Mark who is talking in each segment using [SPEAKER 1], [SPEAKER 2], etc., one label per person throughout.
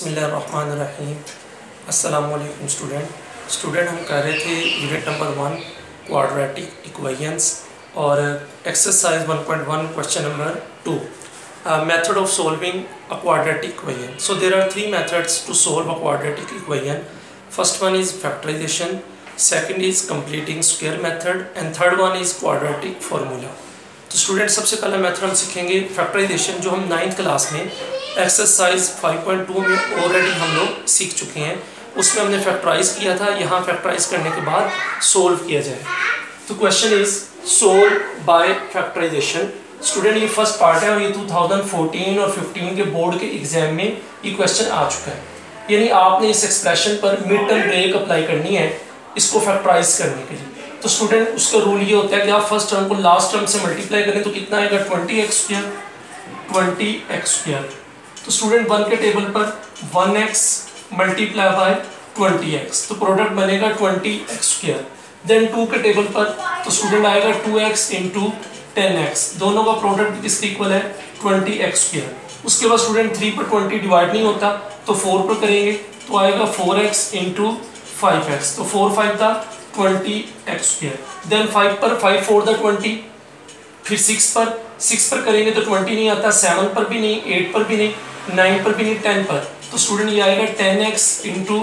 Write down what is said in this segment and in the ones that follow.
[SPEAKER 1] बिस्मिल्लाहिर्रहमानिर्रहीम। अस्सलाम वालेकुम स्टूडेंट हम कर रहे थे यूनिट नंबर 1 क्वाड्रेटिक इक्वेशंस और exercise 1.1 question number 2 method of solving a quadratic equation. So there are 3 methods to solve a quadratic equation. First one is factorization, second is completing square method and third one is quadratic formula. तो student सबसे पहला method हम सीखेंगे factorisation, जो हम 9th class में exercise 5.2 में already हम लोग सीख चुके हैं। उसमें हमने फैक्टराइज किया था, यहाँ फैक्टराइज करने के बाद सोल्व किया जाए। तो question is solve by factorization. Student ये फर्स्ट पार्ट है और ये 2014 और 15 के बोर्ड के एग्जाम में ये क्वेश्चन आ चुका है। यानी आपने इस एक्सप्रेशन पर मिड टर्म ब्रेक अप्लाई करनी है इसको फैक्टराइज करने के लिए। तो स्टूडेंट उसका रूल ये होता है कि आप फर्स्ट टर्म को लास्ट टर्म से मल्टीप्लाई करें तो कितना आएगा 20x²। तो स्टूडेंट 1 के टेबल पर 1x मल्टीप्लाई बाय 20x, तो प्रोडक्ट बनेगा 20x²। देन 2 के टेबल पर तो स्टूडेंट आएगा 2x इंटू 10x, दोनों का प्रोडक्ट किसके इक्वल है 20x²। उसके बाद स्टूडेंट 3 पर 20 डिवाइड नहीं होता तो 4 पर करेंगे तो आएगा 4x इंटू 5x, तो 4 5 था 20x²। देन 5 पर 5 4 था 20, फिर 6 पर करेंगे तो 20 नहीं आता, 7 पर भी नहीं, 8 पर भी नहीं, 9 पर भी नहीं, 10 पर। तो स्टूडेंट ये आएगा 10x इंटू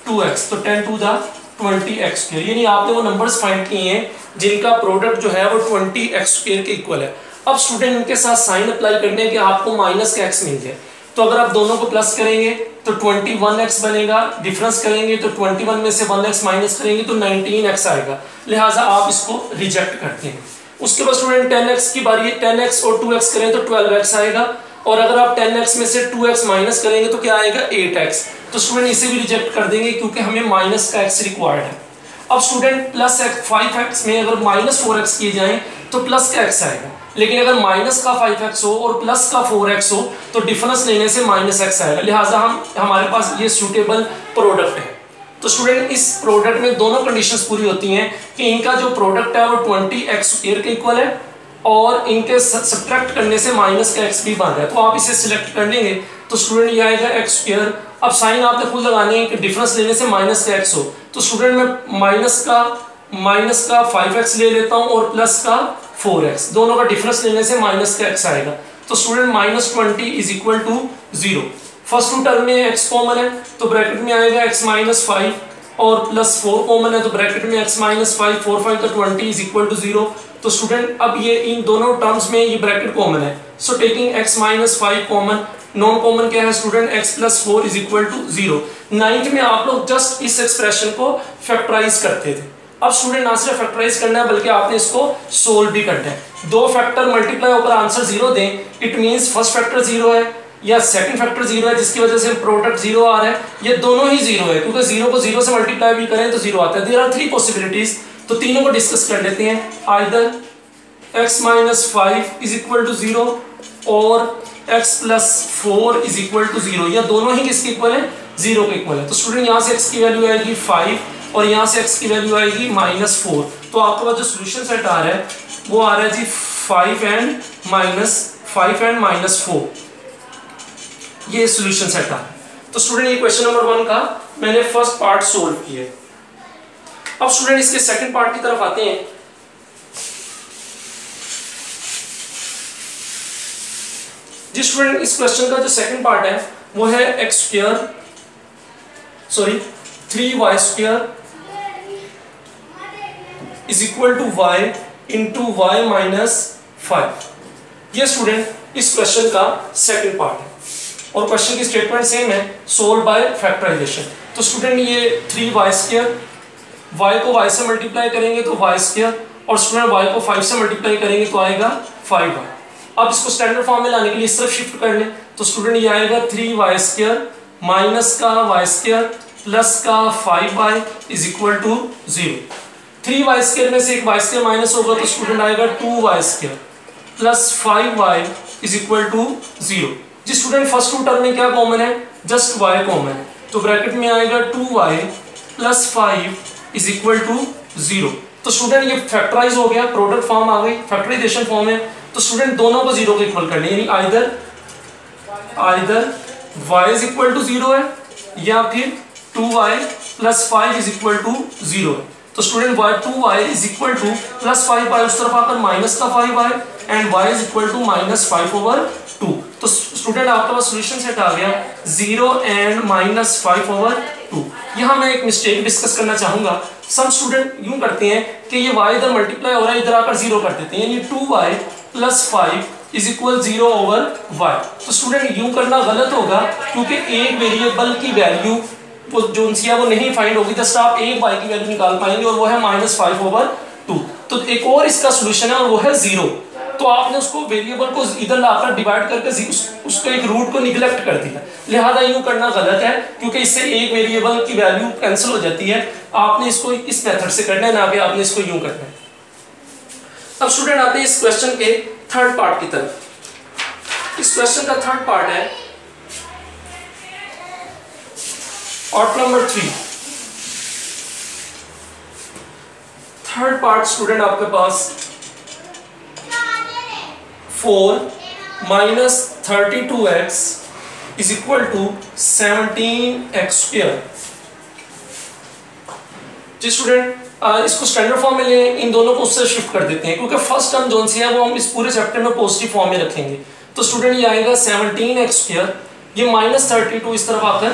[SPEAKER 1] 2x, तो 10 2 था 20x²। यानी आपने वो नंबर्स फाइंड किए हैं जिनका प्रोडक्ट जो है वो 20x² के इक्वल है। अब स्टूडेंट इनके साथ साइन अप्लाई करने के आपको माइनस का x मिल जाए, तो अगर आप दोनों को प्लस करेंगे तो 21x बनेगा, डिफरेंस करेंगे तो 21 में से 1x माइनस करेंगे तो 19x आएगा, लिहाजा आप इसको रिजेक्ट करते हैं। उसके बाद स्टूडेंट 10x की बारी है, 10x और 2x करें तो 12x आएगा, और अगर आप 10x में से 2x माइनस करेंगे तो क्या आएगा 8x। तो स्टूडेंट इसे भी रिजेक्ट कर देंगे क्योंकि हमें माइनस का x रिक्वायर्ड है। अब स्टूडेंट प्लस 5x में अगर माइनस 4x किए जाएं तो प्लस का x आएगा, लेकिन अगर माइनस का 5x हो और प्लस का 4x हो तो डिफरेंस लेने से माइनस x आएगा, लिहाजा हमारे पास ये सूटेबल प्रोडक्ट है। तो स्टूडेंट इस प्रोडक्ट में दोनों कंडीशंस पूरी होती हैं कि इनका जो प्रोडक्ट है वो 20x² के इक्वल है और इनके सब्ट्रैक्ट करने से माइनस का x भी बन रहा है। तो आप इसे सिलेक्ट कर लेंगे तो स्टूडेंट ये आएगा x²। अब साइन आपने खुद लगाने हैं कि डिफरेंस लेने से माइनस का x हो, तो स्टूडेंट मैं माइनस का 5x ले लेता हूं और प्लस का 4x, दोनों का डिफरेंस लेने से माइनस का x आएगा। तो student -20 is equal to 0। First two term में x कॉमन है तो ब्रैकेट में आएगा x-5 और प्लस 4 कॉमन है तो ब्रैकेट में x-5, 4 5 तो 20 इज इक्वल टू 0। तो स्टूडेंट अब ये इन दोनों टर्म्स में ये ब्रैकेट कॉमन है, so taking x-5 common, non common क्या है student x+4 is equal to 0। 9th में आप लोग जस्ट इस एक्सप्रेशन को फैक्टराइज करते थे। अब स्टूडेंट ना सिर्फ फैक्टराइज करना है बल्कि आपने इसको सोल्व भी करना है। दो फैक्टर मल्टीप्लाई होकर आंसर 0 दें, इट मींस फर्स्ट फैक्टर 0 है या सेकंड फैक्टर 0 है जिसकी वजह से प्रोडक्ट 0 आ रहा है, ये दोनों ही 0 है क्योंकि 0 को 0 से मल्टीप्लाई भी करें तो 0 आता है। देयर आर 3 पॉसिबिलिटीज, तो तीनों को डिस्कस कर लेते हैं। Either x-5 is equal to 0 और x+4 इज इक्वल टू 0, या दोनों ही किसके इक्वल है 0 के इक्वल है। तो स्टूडेंट यहाँ से x की वैल्यू आएगी 5 और यहाँ से x की वैल्यू आएगी -4। तो आपके पास जो सोल्यूशन सेट आ रहा है वो आ रहा है जी 5 एंड -4, ये सोल्यूशन सेट आ रहा है। तो स्टूडेंट ये क्वेश्चन नंबर 1 का मैंने फर्स्ट पार्ट सोल्व किया। अब स्टूडेंट इसके सेकंड पार्ट की तरफ आते हैं। जी स्टूडेंट इस क्वेश्चन का जो सेकंड पार्ट है वो है 3y² is equal to y into y-5। ये स्टूडेंट इस क्वेश्चन का सेकंड पार्ट है और क्वेश्चन की स्टेटमेंट सेम है, सोल्व बाय फैक्टराइजेशन। तो स्टूडेंट ये 3y², y को y से मल्टीप्लाई करेंगे तो y² और स्टूडेंट y को 5 से मल्टीप्लाई करेंगे तो आएगा 5y। अब इसको स्टैंडर्ड फॉर्म में लाने के लिए इस तरफ शिफ्ट कर लें तो स्टूडेंट ये आएगा 3y² माइनस का y² प्लस का 5y is equal to 0। 3y² में से एक y² माइनस होगा तो स्टूडेंट आएगा 2y² plus 5y is equal to 0। जी स्टूडेंट फर्स्ट टू टर्म में क्या कॉमन है, जस्ट y कॉमन है, तो ब्रैकेट में आएगा 2y plus 5 is equal to 0। तो स्टूडेंट ये फैक्टराइज हो गया, प्रोडक्ट फॉर्म आ गई, फैक्टराइजेशन फॉर्म है। तो स्टूडेंट दोनों को 0 के इक्वल करने, यानी either y is equal to 0 है या फिर 2y plus 5 is equal to 0 है। तो student y is equal to plus 5y उस तरफ आकर माइनस का 5y and y is equal to minus 5/2। तो स्टूडेंट आपके पास सॉल्यूशन सेट आ गया 0 एंड माइनस 5/2। यहाँ मैं एक मिस्टेक डिस्कस करना चाहूंगा। सम स्टूडेंट यूं करते हैं कि ये y इधर मल्टीप्लाई हो रहा है, इधर आकर 0 कर देते हैं, यानी 2y plus 5 is equal 0/y। तो स्टूडेंट यूं करना गलत होगा क्योंकि एक वेरिएबल की वैल्यू वो जो सी है वो नहीं फाइंड होगी, जस्ट आप एक y की वैल्यू निकाल पाएंगे और वो है -5/2। तो एक और इसका सोल्यूशन है और वो है 0। तो आपने उसको वेरिएबल को इधर लाकर डिवाइड करके उसको एक रूट को निगलेक्ट कर दिया, लिहाजा यूं करना गलत है क्योंकि इससे एक वेरिएबल की वैल्यू कैंसिल हो जाती है। आपने इसको इस मेथड से करना है, ना कि आपने इसको यूं करना है। अब स्टूडेंट आते हैं इस क्वेश्चन के थर्ड पार्ट की तरफ। इस क्वेश्चन का थर्ड पार्ट है part number 3। Third part student आपके पास 4 minus 32x is equal to 17x²। जी स्टूडेंट इसको स्टैंडर्ड फॉर्म में ले, इन दोनों को उससे शिफ्ट कर देते हैं क्योंकि फर्स्ट टर्म जोन सी है वो हम इस पूरे चैप्टर में पॉजिटिव फॉर्म में रखेंगे। तो स्टूडेंट ये आएगा 17x², ये -32 इस तरफ आकर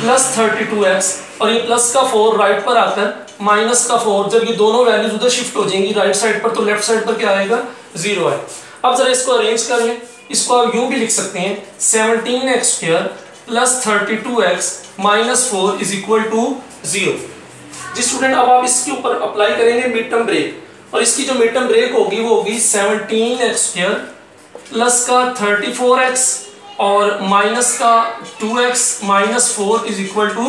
[SPEAKER 1] प्लस 32x और ये प्लस का 4 राइट पर आकर माइनस का 4। जब ये दोनों वैल्यूज उधर शिफ्ट हो जाएंगी राइट साइड पर, तो लेफ्ट साइड पर क्या आएगा 0 है। अब जरा इसको अरेंज कर लें, इसको आप यूं भी लिख सकते हैं 17x² plus 32x minus 4 is equal to 0। जी स्टूडेंट अब आप इसके ऊपर अप्लाई करेंगे मिड टर्म ब्रेक, और इसकी जो मिड टर्म ब्रेक होगी वो होगी 17x² प्लस का 34x और माइनस का 2x minus 4 is equal to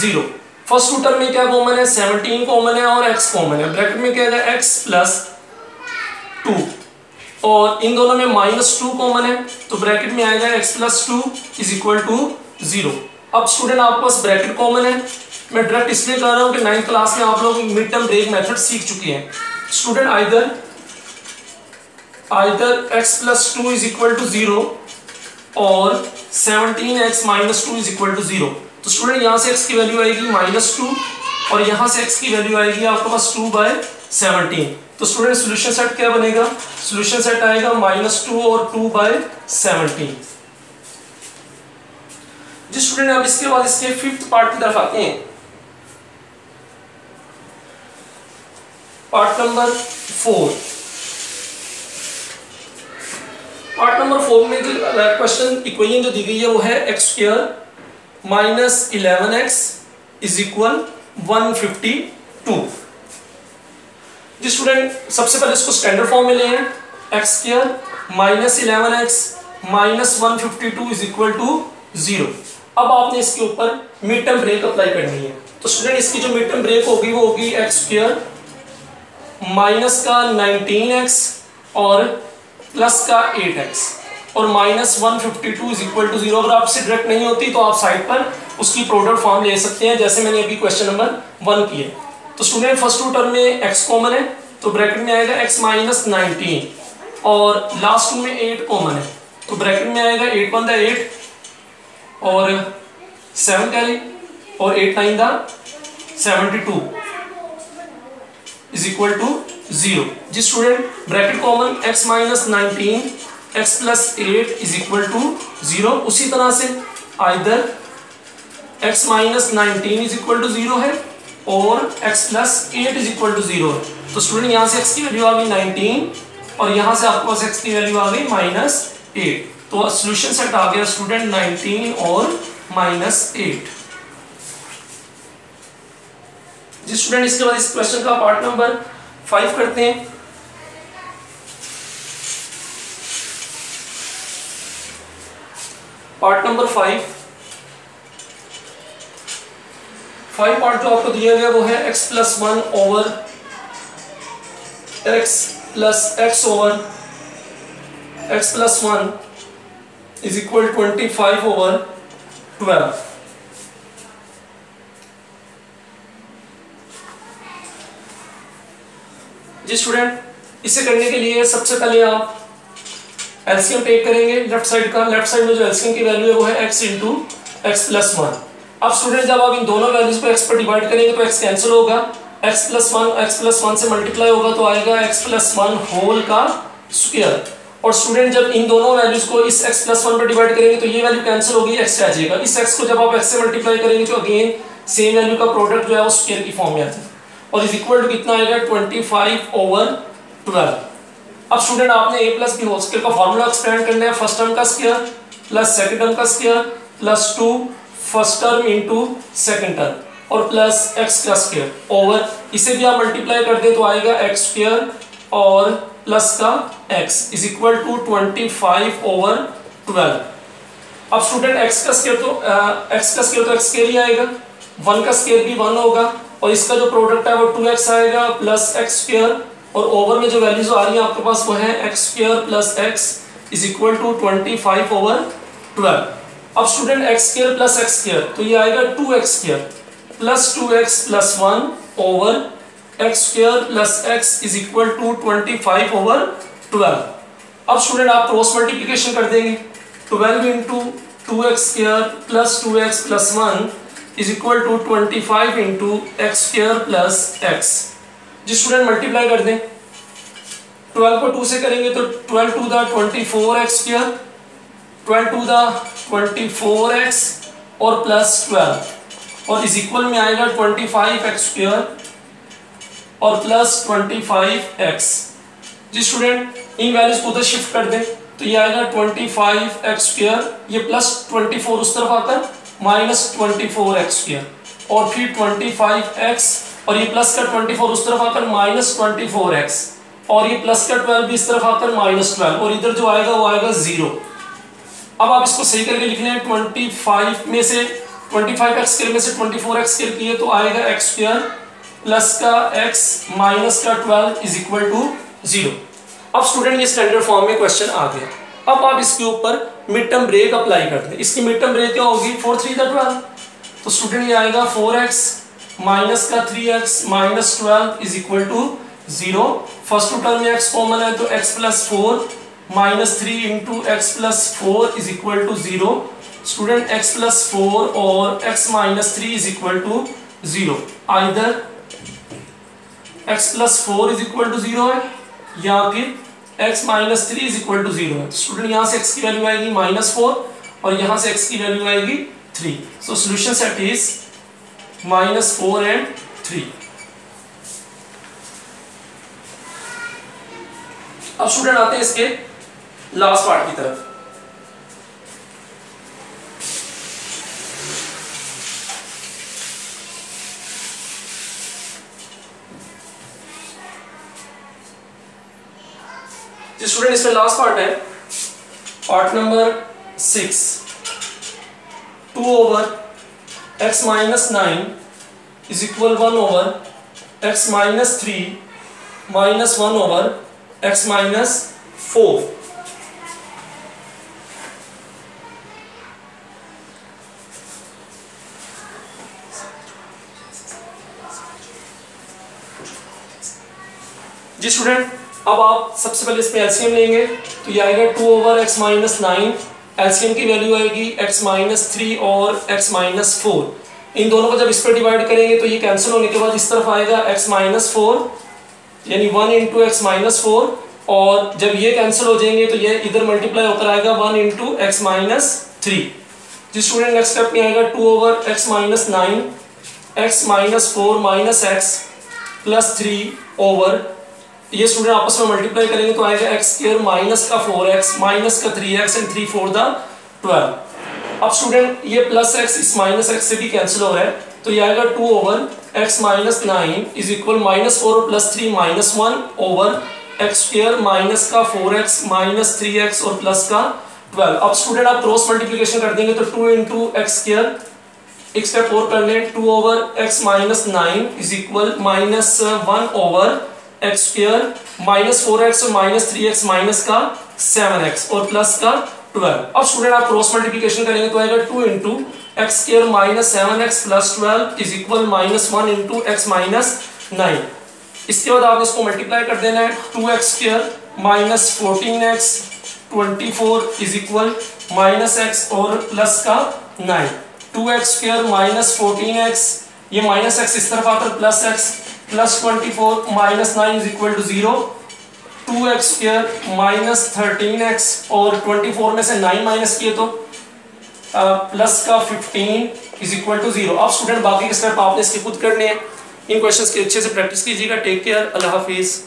[SPEAKER 1] 0। First two term में क्या कॉमन है, 17 कॉमन है और x कॉमन है। ब्रैकेट में क्या है x प्लस 2 और इन दोनों में -2 कॉमन है, तो ब्रैकेट में आएगा x plus 2 is equal to 0। अब स्टूडेंट आपके पास ब्रैकेट कॉमन है, मैं डायरेक्ट इसलिए कह रहा हूं कि 9th क्लास में आप लोग मिड टर्म ब्रेक मेथड सीख चुके हैं। Student either x plus 2 is equal to 0 और 17x minus 2 is equal to 0। तो स्टूडेंट यहां से x की वैल्यू आएगी -2 और यहां से x की वैल्यू आएगी आपके पास 2/17। तो स्टूडेंट सॉल्यूशन सेट क्या बनेगा, सॉल्यूशन सेट आएगा -2 और 2/17। जी स्टूडेंट अब इसके बाद इसके फिफ्थ पार्ट की तरफ आते हैं। Part number 4। पार्ट नंबर 4 में जो क्वेश्चन इक्वेशन जो दी गई है वो है x² minus 11x is equal 152। जी स्टूडेंट सबसे पहले इसको स्टैंडर्ड फॉर्म में ले हैं, x² minus 11x minus 152 is equal to 0। अब आपने इसके ऊपर मिड टर्म ब्रेक अप्लाई करनी है। तो स्टूडेंट इसकी जो मिड टर्म ब्रेक होगी वो होगी x² माइनस का 19x और प्लस का 8x और माइनस 152 इज इक्वल टू 0। अगर आपसे डायरेक्ट नहीं होती तो आप साइड पर उसकी प्रोडक्ट फॉर्म ले सकते हैं, जैसे मैंने अभी क्वेश्चन नंबर 1 किया। तो स्टूडेंट फर्स्ट टू टर्म में x कॉमन है, तो ब्रैकेट में आएगा x माइनस 19 और लास्ट में 8 कॉमन है, तो ब्रैकेट में आएगा 8 1 दा 8 और 7 कैरी और 8 9 दा 72 इज इक्वल टू 0। जी student bracket common x minus 19 x plus 8 is equal to 0। उसी तरह से either x minus 19 is equal to 0 है और x plus 8 is equal to 0 है। तो स्टूडेंट यहाँ से x की वैल्यू आ गई 19 और यहाँ से आपके पास x की वैल्यू आ गई -8। तो सॉल्यूशन सेट आ गया स्टूडेंट 19 और -8। जी स्टूडेंट इसके बाद इस क्वेश्चन का पार्ट नंबर 5 करते हैं। पार्ट नंबर 5 पार्ट जो आपको दिया गया वो है x plus 1 over x plus x over x plus 1 is equal 25 over 12। जी स्टूडेंट इसे करने के लिए सबसे पहले आप एलसीएम टेक करेंगे लेफ्ट साइड का, लेफ्ट साइड में जो एलसीएम की वैल्यू है वो है x into x plus one. अब स्टूडेंट जब आप इन दोनों वैल्यूज को x पर डिवाइड करेंगे तो x कैंसिल होगा, x प्लस वन से मल्टीप्लाई होगा तो आएगा x प्लस वन होल का स्क्वायर। और स्टूडेंट जब इन दोनों वैल्यूज को इस x प्लस वन पर डिवाइड करेंगे तो ये वैल्यू कैंसिल होगी, x रह जाएगा। इस x को जब आप x से मल्टीप्लाई करेंगे तो अगेन सेम वैल्यू का प्रोडक्ट जो है वो स्क्वायर की फॉर्म में आता है और इज इक्वल टू कितना आएगा 25/12। अब स्टूडेंट आपने a plus B whole square का फॉर्मूला एक्सपेंड करना है, फर्स्ट टर्म का स्क्वायर प्लस सेकंड टर्म का square plus 2 first term into second term और प्लस x का स्क्वायर ओवर, इसे भी आप मल्टीप्लाई कर दे तो आएगा x स्क्वायर और प्लस का x इज इक्वल टू 25/12। अब स्टूडेंट x का स्क्वायर तो x स्क्वायर ही आएगा, 1 का स्क्वायर भी 1 होगा और इसका जो प्रोडक्ट है वो 2x आएगा प्लस x स्क्वायर और ओवर में जो वैल्यूज आ रही है आपके पास वो है x square plus x is equal to 25/12। अब student x square plus x square तो ये आएगा 2x square plus 2x plus 1 over x square plus x is equal to 25/12। अब स्टूडेंट आप क्रॉस मल्टीप्लिकेशन कर देंगे, 12 into 2x square plus 2x plus 1 is equal to 25 into x square plus x। जी student multiply कर दें, 12 को 2 से करेंगे तो 12 to the 24x square, 12 to the 24x और प्लस 12 और इज इक्वल में आएगा 25x स्क्वायर और प्लस 25x। जी स्टूडेंट इन वैल्यूज को उधर शिफ्ट कर दें तो ये आएगा 25x स्क्वायर, ये प्लस 24 उस तरफ आकर माइनस 24x स्क्वायर और फिर 25x और ये प्लस का 24 उस तरफ आकर माइनस 24x और ये प्लस का 12 भी इस तरफ आकर माइनस 12 और इधर जो आएगा वो आएगा 0। अब आप इसको सही करके लिख लें, 25 में से 25x स्क्वायर में से 24x स्क्वायर किए तो आएगा x स्क्वायर प्लस का x माइनस का 12 इज इक्वल टू 0। अब स्टूडेंट ये स्टैंडर्ड फॉर्म में क्वेश्चन आ गया। अब आप इसके ऊपर मिड टर्म ब्रेक अप्लाई कर दें, इसकी मिड टर्म ब्रेक क्या होगी 4 3 12 तो स्टूडेंट ये आएगा 4x माइनस का 3x minus 12 is equal to 0। First two term में x कॉमन है तो x plus 4 minus 3 into x plus 4 is equal to 0। Student x plus 4 और x minus 3 is equal to 0, either x plus 4 is equal to 0 है या फिर x minus 3 is equal to 0 है। Student यहाँ से x की वैल्यू आएगी -4 और यहाँ से x की वैल्यू आएगी 3। So solution set is -4 and 3। अब स्टूडेंट आते हैं इसके लास्ट पार्ट की तरफ। स्टूडेंट इसमें लास्ट पार्ट है part number 6, 2 over x minus 9 is equal 1 over x minus 3 minus 1 over x minus 4। जी स्टूडेंट अब आप सबसे पहले इसमें एलसीएम लेंगे तो ये आएगा 2 ओवर x माइनस 9, एलसीएम की वैल्यू आएगी x माइनस 3 और x माइनस 4। इन दोनों को जब इस पर डिवाइड करेंगे तो ये कैंसिल होने के बाद इस तरफ आएगा x माइनस 4 यानी 1 इंटू एक्स माइनस 4 और जब ये कैंसिल हो जाएंगे तो ये इधर मल्टीप्लाई होकर आएगा 1 इंटू एक्स माइनस 3। जिस स्टूडेंट नेक्स्ट स्टेप में आएगा 2 over x minus 9 x minus 4 minus x plus 3 over, ये स्टूडेंट आपस में मल्टीप्लाई करेंगे तो आएगा x स्क्वायर माइनस का 4x माइनस का 3x एंड 3 4 द 12। अब स्टूडेंट ये प्लस x इस माइनस x से भी कैंसिल हो रहा है तो ये आएगा 2 over x minus 9 is equal minus 4 और plus 3 minus 1 over x square minus का 4x माइनस 3x और प्लस का 12। अब स्टूडेंट आप क्रॉस मल्टीप्लिकेशन कर देंगे तो 2 इंटू एक्स स्क्वायर, एक स्टेप और कर लें, 2 over x minus 9 is equal minus 1 over x square minus 4x और माइनस 3x माइनस का 7x और प्लस का 12। अब स्टूडेंट आप क्रॉस मल्टीप्लिकेशन करेंगे तो आएगा 2 into x square minus 7x plus 12 is equal minus 1 into x minus 9। इसके बाद आप इसको मल्टीप्लाई कर देना है, 2x square minus 14x 24 is equal minus x और प्लस का 9, 2x² माइनस 14x, ये माइनस एक्स इस तरफ आकर plus x, plus 24 minus 9 is equal to 0, 2x² minus 13x और 24 में से 9 माइनस किए तो प्लस का 15 इज इक्वल टू 0। अब स्टूडेंट बाकी के स्टेप आपने इसके खुद करने हैं। इन क्वेश्चंस की अच्छे से प्रैक्टिस कीजिएगा। टेक केयर, अल्लाह हाफिज।